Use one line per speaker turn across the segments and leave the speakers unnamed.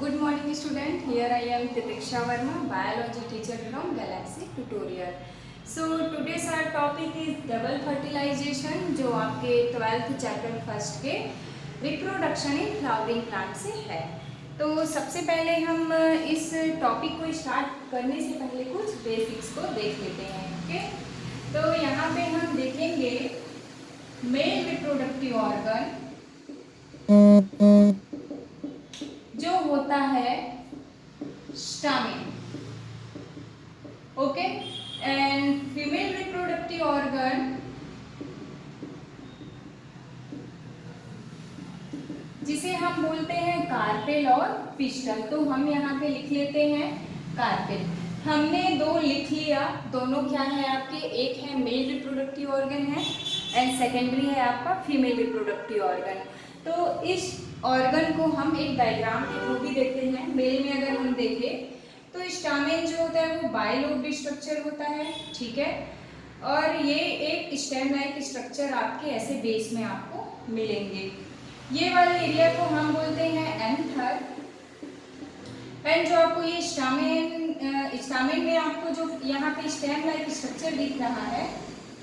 Good morning student, here I am Titiksha Verma, biology teacher from Galaxy Tutorial. So today's our topic is double fertilization जो आपके 12th chapter first के reproduction in flowering plant से है। तो सबसे पहले हम इस टॉपिक को स्टार्ट करने से पहले कुछ बेसिक्स को देख लेते हैं। ओके, तो यहाँ पे हम देखेंगे मेल रिप्रोडक्टिव ऑर्गन जो होता है stamen, okay, and female reproductive organ जिसे हम बोलते हैं कार्पेल और पिस्टल। तो हम यहाँ पे लिख लेते हैं कार्पेल। हमने दो लिख लिया, दोनों क्या है आपके, एक है मेल रिप्रोडक्टिव ऑर्गन है एंड सेकेंडरी है आपका फीमेल रिप्रोडक्टिव ऑर्गन। तो इस ऑर्गन को हम एक डायग्राम के थ्रू भी देखते हैं। मेल में अगर हम देखें तो स्टामेन जो होता है वो बाइलोब्ड स्ट्रक्चर होता है, ठीक है, और ये एक स्टेम लाइक स्ट्रक्चर आपके ऐसे बेस में आपको मिलेंगे। ये वाले एरिया को हम बोलते हैं एंथर, एंड जो आपको ये स्टामेन में आपको जो यहाँ पे स्टेम लाइक स्ट्रक्चर दिख रहा है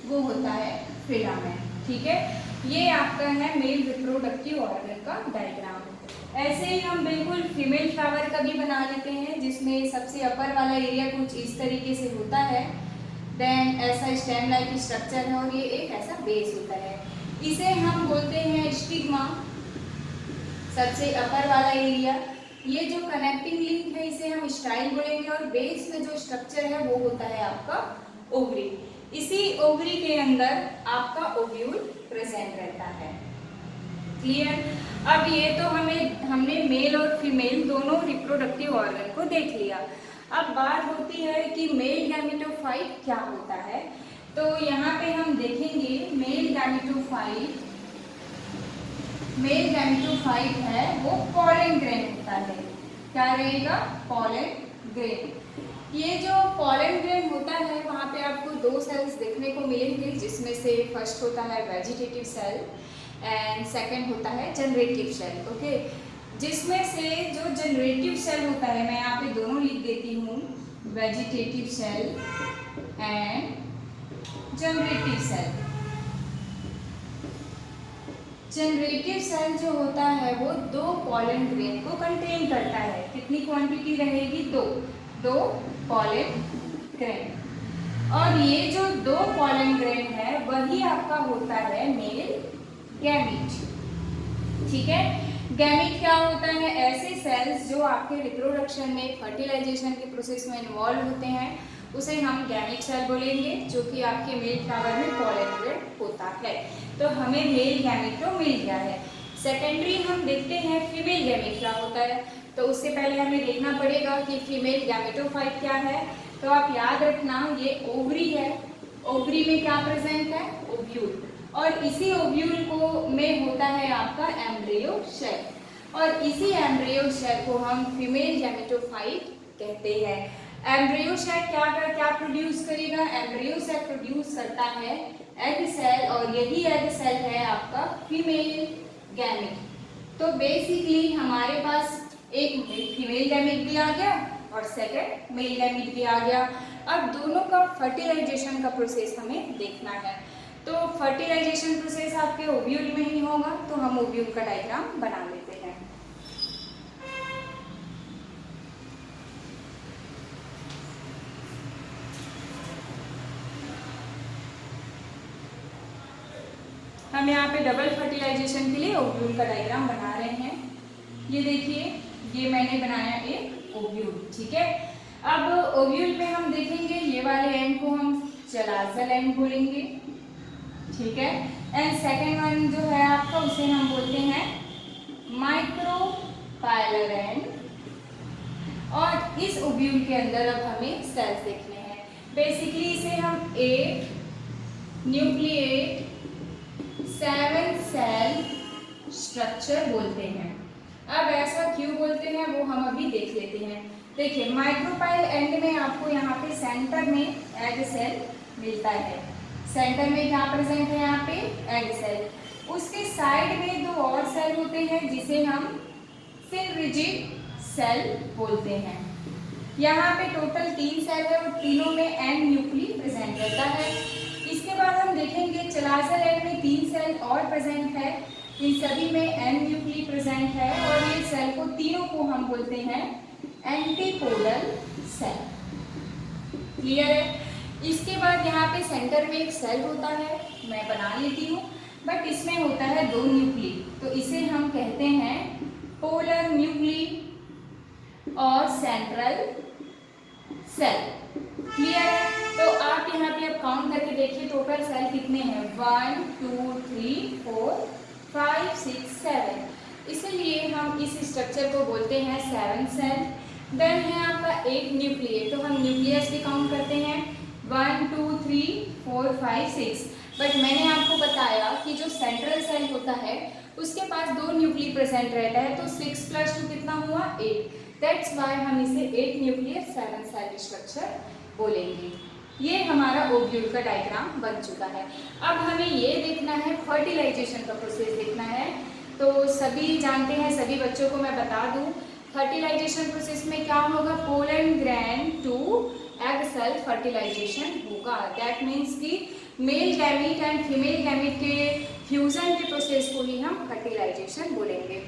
वो होता है फिलामेंट, ठीक है। ये आपका है मेल रिप्रोडक्टिव ऑर्गन का डायग्राम। ऐसे ही हम बिल्कुल फीमेल फ्लावर का भी बना लेते हैं, जिसमें सबसे अपर वाला एरिया कुछ इस तरीके से होता है, देन ऐसा स्टेम लाइक स्ट्रक्चर है और ये एक ऐसा बेस होता है। इसे हम बोलते हैं स्टिग्मा, सबसे अपर वाला एरिया। ये जो कनेक्टिंग लिंक है इसे हम स्टाइल बोलेंगे, और बेस में जो स्ट्रक्चर है वो होता है आपका ओवरी। इसी ओवरी के अंदर आपका ओव्यूल प्रेजेंट रहता है। क्लियर? अब ये तो हमने मेल और फीमेल दोनों रिप्रोडक्टिव ऑर्गन को देख लिया। अब बात होती है कि मेल गैमेटोफाइट क्या होता है। तो यहाँ पे हम देखेंगे मेल गैमेटोफाइट है वो पॉलन ग्रेन होता है। क्या रहेगा? Pollen grain. ये जो पॉलन ग्रेन होता है वहाँ पे आपको दो सेल्स देखने को मिलेंगे, जिसमें से फर्स्ट होता है वेजिटेटिव सेल एंड सेकंड होता है जनरेटिव सेल, ओके। जिसमें से जो जनरेटिव सेल होता है, मैं यहाँ पे दोनों लिख देती हूँ, vegetative cell and generative cell. Generative cell जो होता है वो दो पॉलन ग्रेन को कंटेन करता है। कितनी क्वांटिटी रहेगी? दो पॉलन ग्रेन। और ये जो दो पॉलन ग्रेन है वही आपका होता है मेल गैमीट, ठीक है। गैमीट क्या होता है? ऐसे सेल्स जो आपके रिप्रोडक्शन में फर्टिलाइजेशन के प्रोसेस में इन्वॉल्व होते हैं, उसे हम गैमीट सेल बोलेंगे, जो कि आपके मेल फ्लावर में पॉलन ग्रेन होता है। तो हमें मेल गैमीटो मिल गया है। सेकेंडरी हम देखते हैं फीमेल गैमीट क्या होता है। तो उससे पहले हमें देखना पड़ेगा कि फीमेल गैमेटोफाइट क्या है। तो आप याद रखना, ये ओवरी है। ओवरी में क्या प्रेजेंट है? ओव्यूल। और इसी ओव्यूल को में होता है आपका एम्ब्रियो सेल, और इसी एम्ब्रियो सेल को हम फीमेल गैमेटोफाइट कहते हैं। एम्ब्रियो सेल क्या प्रोड्यूस करेगा? एम्ब्रियो सेल प्रोड्यूस करता है एग सेल, और यही एग सेल है आपका फीमेल गैमेट। तो बेसिकली हमारे पास एक फीमेल गैमेट भी आ गया और सेकंड मेल गैमेट भी आ गया। अब दोनों का फर्टिलाइजेशन का प्रोसेस हमें देखना है। तो फर्टिलाइजेशन प्रोसेस आपके ओव्यूल में ही होगा, तो हम ओव्यूल का डायग्राम बना लेते हैं। हम यहाँ पे डबल फर्टिलाइजेशन के लिए ओव्यूल का डायग्राम बना रहे हैं। ये देखिए, ये मैंने बनाया एक ओव्यूल, ठीक है। अब ओव्यूल में हम देखेंगे ये वाले एंड को हम चलाजल एंड बोलेंगे, ठीक है, एंड सेकेंड वन जो है आपका उसे हम बोलते हैं माइक्रोपाइलर एंड। और इस ओव्यूल के अंदर अब हमें सेल्स देखने हैं। बेसिकली इसे हम 8 न्यूक्लिएट 7 सेल स्ट्रक्चर बोलते हैं। अब ऐसा क्यों बोलते हैं वो हम अभी देख लेते हैं। देखिए, माइक्रोपाइल एंड में आपको यहाँ पे सेंटर में एग सेल मिलता है। सेंटर में क्या प्रेजेंट है? यहाँ पे एग सेल। उसके साइड में दो और सेल होते हैं जिसे हम सिनरिजिड सेल बोलते हैं। यहाँ पे टोटल 3 सेल है और तीनों में एन न्यूक्ली प्रेजेंट रहता है। इसके बाद हम देखेंगे चलाज़र एन में 3 सेल और प्रेजेंट है, इन सभी में एन न्यूक्ली प्रेजेंट है और ये सेल को तीनों को हम बोलते हैं एंटीपोडल सेल। क्लियर है? इसके बाद यहाँ पे सेंटर में एक सेल होता है, मैं बना लेती हूँ, बट इसमें होता है 2 न्यूक्ली, तो इसे हम कहते हैं पोलर न्यूक्ली और सेंट्रल सेल। क्लियर है? तो आप यहाँ पे अब काउंट करके देखिए टोटल सेल कितने हैं, 1 2 3 4 5 6 7, इसलिए हम इस स्ट्रक्चर को बोलते हैं 7 सेल। देन है आपका 8 न्यूक्लियस, तो हम न्यूक्लियस भी काउंट करते हैं 1 2 3 4 5 6, बट मैंने आपको बताया कि जो सेंट्रल सेल होता है उसके पास 2 न्यूक्ली प्रेजेंट रहता है, तो 6 + 2 कितना हुआ 8, दैट्स वाई हम इसे 8 न्यूक्लियस 7 सेल स्ट्रक्चर बोलेंगे। ये हमारा ओव्यूल का डायग्राम बन चुका है। अब हमें ये देखना है फर्टिलाइजेशन का प्रोसेस देखना है, तो सभी जानते हैं, सभी बच्चों को मैं बता दूं फर्टिलाइजेशन प्रोसेस में क्या होगा, pollen grain to egg cell fertilization होगा। दैट मीन्स कि male gamete and female gamete के फ्यूजन के प्रोसेस को ही हम फर्टिलाइजेशन बोलेंगे।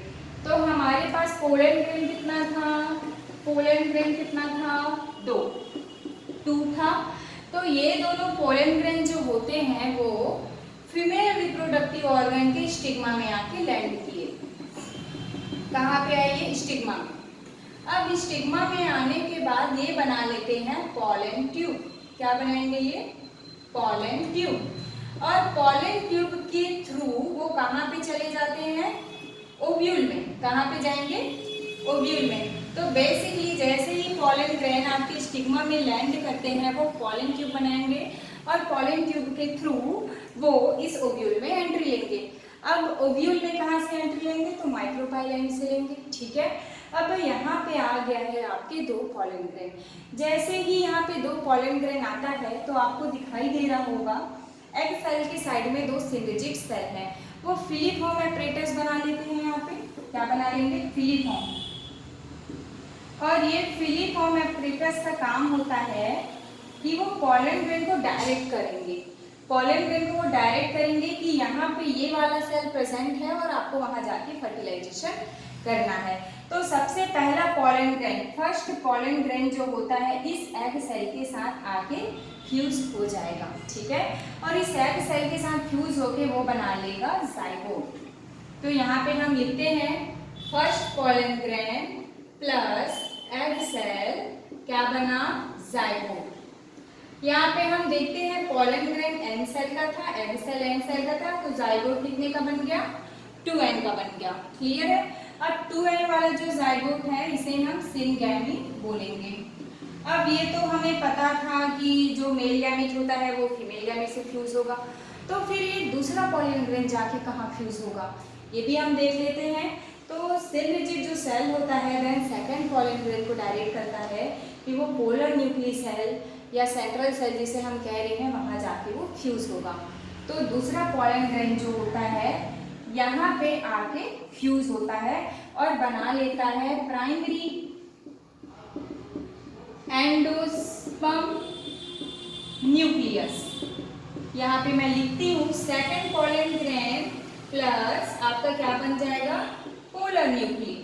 तो हमारे पास पोलन ग्रेन कितना था, पोलन ग्रेन कितना था 2 था। तो ये दोनों पोलन ग्रेन जो होते हैं वो फीमेल रिप्रोडक्टिव ऑर्गन के स्टिग्मा में आके लैंड किए। कहाँ पे आए ये, स्टिग्मा में। अब स्टिग्मा में आने के बाद ये बना लेते हैं पॉलन ट्यूब। क्या बनाएंगे ये, पॉलन ट्यूब। और पॉलन ट्यूब के थ्रू वो कहाँ पे चले जाते हैं, ओव्यूल में। कहाँ पे जाएंगे, ओव्यूल में। तो बेसिकली जैसे ही पॉलन ग्रेन आपके स्टिग्मा में लैंड करते हैं वो पॉलन ट्यूब बनाएंगे और पॉलन ट्यूब के थ्रू वो इस ओव्यूल में एंट्री लेंगे। अब ओव्यूल में कहाँ से एंट्री लेंगे, तो माइक्रोपाइलाइन से लेंगे। ठीक है, अब यहाँ पे आ गया है आपके 2 पॉलन ग्रेन। जैसे ही यहाँ पे 2 पॉलन ग्रेन आता है तो आपको दिखाई दे रहा होगा एग सेल के साइड में 2 सिनर्जिक सेल हैं, वो फिलिफॉर्म एपरेटस बना लेते हैं। यहाँ पे क्या बना लेंगे, फिलिफॉर्म। और ये फिलिफॉर्म एपरेटस का काम होता है कि वो पॉलन ग्रेन को डायरेक्ट करेंगे, पॉलन ग्रेन को वो डायरेक्ट करेंगे कि यहाँ पे ये वाला सेल प्रेजेंट है और आपको वहां जाके फर्टिलाइजेशन करना है। तो सबसे पहला pollen grain, first pollen grain जो होता है इस एग सेल के साथ आके फ्यूज हो जाएगा। ठीक है, और इस एग सेल के साथ फ्यूज होके वो बना लेगा जाइगोट। तो यहाँ पे हम लिखते हैं first pollen grain plus egg cell क्या बना, जाइगोट। यहाँ पे हम देखते हैं पॉलन ग्रेन एन सेल का था, एग सेल एन सेल का था, तो जाइगोट कितने का बन गया, 2n का बन गया। क्लियर है? अब 2n वाला जो जाइगोट है इसे हम सिनगैमी बोलेंगे। अब ये तो हमें पता था कि जो मेल गैमीट होता है वो फीमेल गैमीट से फ्यूज होगा, तो फिर ये दूसरा पॉलन ग्रेन जाके कहाँ फ्यूज होगा ये भी हम देख लेते हैं। तो सिनर्जिक जो सेल होता है देन सेकंड पॉलन ग्रेन को डायरेक्ट करता है कि वो पोलर न्यूक्ली सेल या सेंट्रल सेल जिसे हम कह रहे हैं वहाँ जाके वो फ्यूज होगा। तो दूसरा पॉलन ग्रेन जो होता है यहाँ पे आके फ्यूज होता है और बना लेता है प्राइमरी एंडोस्पर्म न्यूक्लियस। यहाँ पे मैं लिखती हूँ सेकंड पॉलन ग्रेन प्लस आपका क्या बन जाएगा, पोलर न्यूक्ली।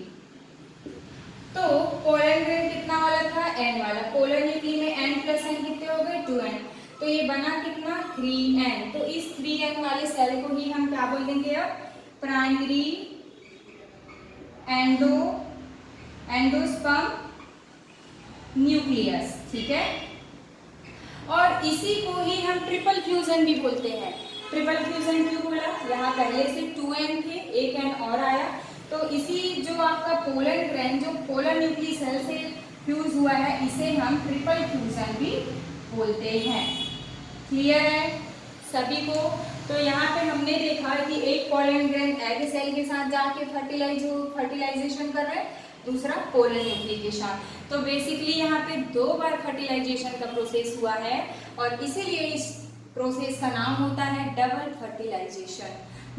तो पोलर ग्रेन कितना वाला था, n वाला, पोलर न्यूक्ली में n + n कितने हो गए, 2n। तो ये बना कितना, 3n। तो इस 3n वाले सेल को ही हम क्या बोल देंगे अब, प्राइमरी एंडोस्पर्म न्यूक्लियस। ठीक है, और इसी को ही हम ट्रिपल फ्यूजन भी बोलते हैं। ट्रिपल फ्यूजन क्यों बोला, यहाँ पहले से 2n थे, एक n और आया, तो इसी जो आपका पोलर ग्रेन जो पोलर न्यूक्ली सेल से फ्यूज हुआ है इसे हम ट्रिपल फ्यूजन भी बोलते हैं। क्लियर है सभी को? तो यहाँ पे हमने देखा कि एक पॉलन ग्रेन एग सेल के साथ जाके फर्टिलाइजेशन कर रहा है, दूसरा पोलर न्यूक्ली के साथ। तो बेसिकली यहाँ पे 2 बार फर्टिलाइजेशन का प्रोसेस हुआ है और इसीलिए इस प्रोसेस का नाम होता है डबल फर्टिलाइजेशन।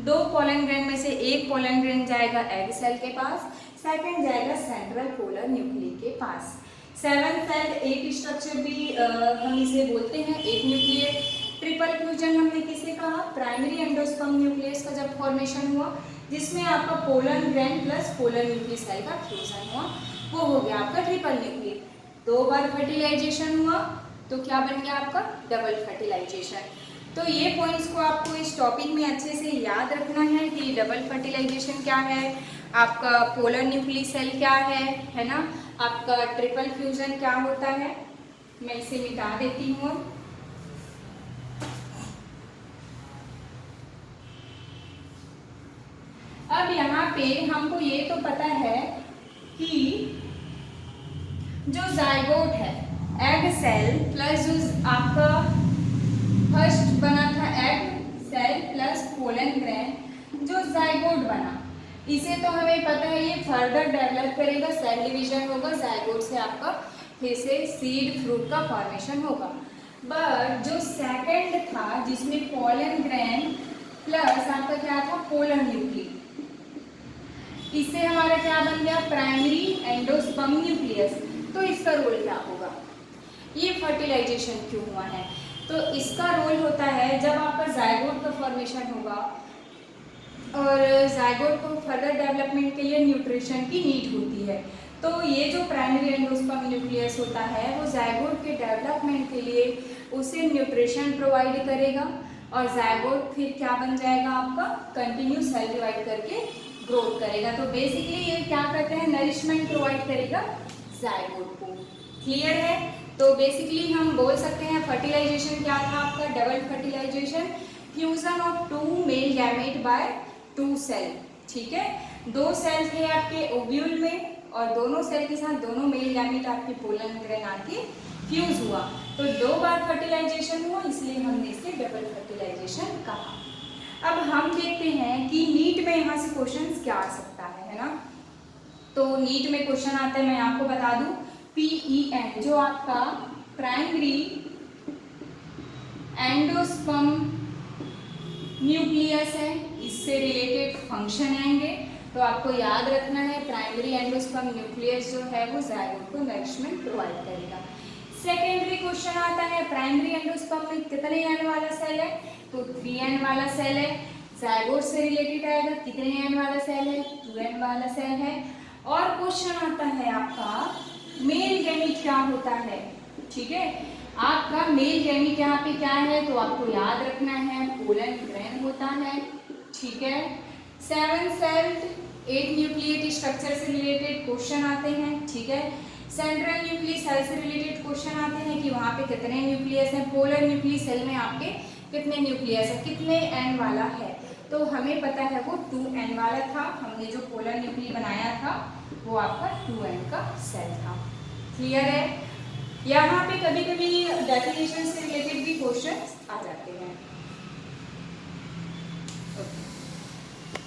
2 पॉलन ग्रेन में से एक पॉलन ग्रेन जाएगा एग सेल के पास, सेकंड जाएगा सेंट्रल पोलर न्यूक्लियस के पास। 7 सेल एक स्ट्रक्चर भी हम इसे बोलते हैं, एक न्यूक्लियस। ट्रिपल फ्यूजन हमने किसे कहा? प्राइमरी एंडोस्पर्म न्यूक्लियस का जब फॉर्मेशन हुआ, जिसमें आपका polar grand plus polar nucleus cell का फ्यूजन हुआ, वो हो गया आपका ट्रिपल न्यूक्लियस। 2 बार फर्टिलाइजेशन हुआ तो क्या बन गया आपका? Double fertilization. तो ये पॉइंट्स को आपको इस टॉपिक में अच्छे से याद रखना है कि डबल फर्टिलाइजेशन क्या है, आपका पोलर न्यूक्लियस सेल क्या है ना, आपका ट्रिपल फ्यूजन क्या होता है। मैं इसे मिटा देती हूँ। अब यहाँ पे हमको ये तो पता है कि जो जाइगोट है, एग सेल प्लस जो आपका फर्स्ट बना था egg cell plus pollen grand, जो जाइगोट बना, इसे तो हमें पता है ये फर्दर डेवलप करेगा, सेल डिवीजन होगा, जाइगोट से आपका फिर से सीड फ्रूट का फॉर्मेशन होगा। बट जो सेकंड था जिसमें पोलन ग्रैंड प्लस आपका क्या था? पोलर न्यूक्लियस, इससे हमारा क्या बन गया? Primary endosperm nucleus. तो इसका रोल क्या होगा? ये फर्टिलाइजेशन क्यों हुआ है? तो इसका रोल होता है जब आपका जाइगोट का फॉर्मेशन होगा और जाइगोट को फर्दर डेवलपमेंट के लिए न्यूट्रिशन की नीड होती है, तो ये जो प्राइमरी एंडोस्पर्म न्यूक्लियस होता है वो जाइगोट के डेवलपमेंट के लिए उसे न्यूट्रिशन प्रोवाइड करेगा और जाइगोट फिर क्या बन जाएगा आपका? कंटिन्यू सेल डिवाइड करके ग्रोथ करेगा। तो बेसिकली ये क्या करते हैं? नरिशमेंट प्रोवाइड करेगा जाइगोट को। क्लियर है? तो बेसिकली हम बोल सकते हैं फर्टिलाइजेशन क्या था आपका? Double fertilization, fusion of 2 male gamete by 2 cell. ठीक है, 2 सेल थे आपके ओव्यूल में और दोनों सेल के साथ दोनों मेल गैमेट आपके पोलन ग्रेन आके फ्यूज हुआ, तो 2 बार फर्टिलाइजेशन हुआ, इसलिए हमने इसे डबल फर्टिलाइजेशन कहा। अब हम देखते हैं कि नीट में यहाँ से क्वेश्चन क्या आ सकता है ना। तो नीट में क्वेश्चन आता है, मैं आपको बता दूं, PEN जो आपका प्राइमरी एंडोस्पर्म न्यूक्लियस है, इससे रिलेटेड फंक्शन आएंगे। तो आपको याद रखना है प्राइमरी एंडोस्पर्म न्यूक्लियस जो है वो जाइगोट को नरिशमेंट प्रोवाइड करेगा। सेकेंडरी क्वेश्चन आता है, प्राइमरी एंडोस्पर्म में कितने एन वाला सेल है? तो 3n वाला सेल है। जाइगोट से रिलेटेड आएगा, कितने n वाला सेल है? 2n वाला सेल है। और क्वेश्चन आता है आपका मेल गैमीट क्या होता है? ठीक है, आपका मेल गैमीट यहाँ पे क्या है? तो आपको याद रखना है पोलन ग्रैन होता है। ठीक है, 7 सेल्ड 8 न्यूक्लिएट स्ट्रक्चर से रिलेटेड क्वेश्चन आते हैं। ठीक है, सेंट्रल न्यूक्लियस सेल से रिलेटेड क्वेश्चन आते हैं कि वहाँ पे कितने न्यूक्लियस हैं, पोलर न्यूक्लियस सेल में आपके कितने न्यूक्लियस है, कितने n वाला है। तो हमें पता है वो 2n वाला था, हमने जो पोलर न्यूक्लियस बनाया था वो आपका 2n का सेल था। क्लियर है? यहाँ पे कभी कभी डेफिनेशन से रिलेटेड भी क्वेश्चन आ जाते हैं। ओके।